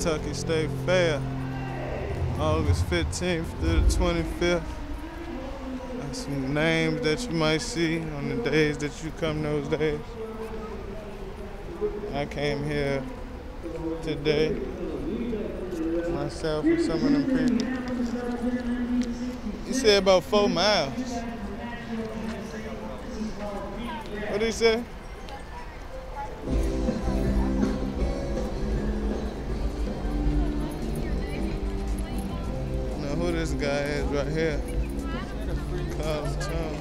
Kentucky State Fair, August 15th through the 25th. That's some names that you might see on the days that you come those days. I came here today, myself and some of them people. He said about 4 miles. What did he say? Now who this guy is right here? Carlos Tom.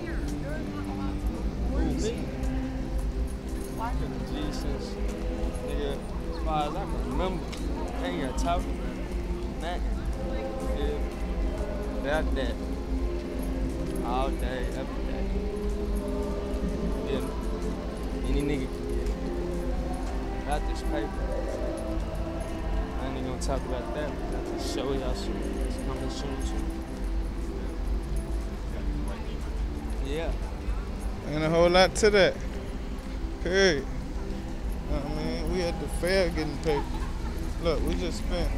Jesus, nigga, as far as I can remember, they ain't got talking, nothing. Yeah. About that. All day, every day. Yeah. Any nigga can get it. About this paper. I ain't even gonna talk about that. I got to show y'all soon. It's coming soon too. Yeah. Ain't a whole lot to that. Period. I mean, we at the fair getting paid. Look, we just spent.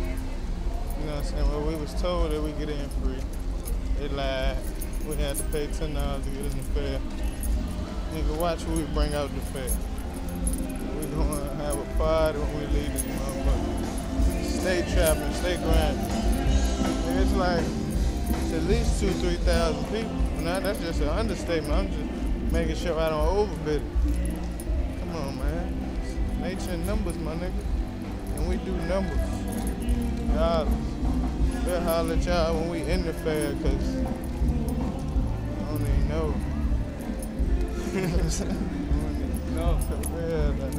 You know what I'm saying? Well, we was told that we get in free. They lied. We had to pay $10 to get in the fair. Nigga, watch what we bring out the fair. We gonna have a party when we leave this motherfucker. Stay trapping, stay grinding. It's like, it's at least 2,000-3,000 people. Now that's just an understatement. I'm just making sure I don't overbid it. Come on, man. It's nature and numbers, my nigga. And we do numbers. Dollars. We'll holler at y'all when we in the fair, cause I don't even know. I don't even know for real. Like,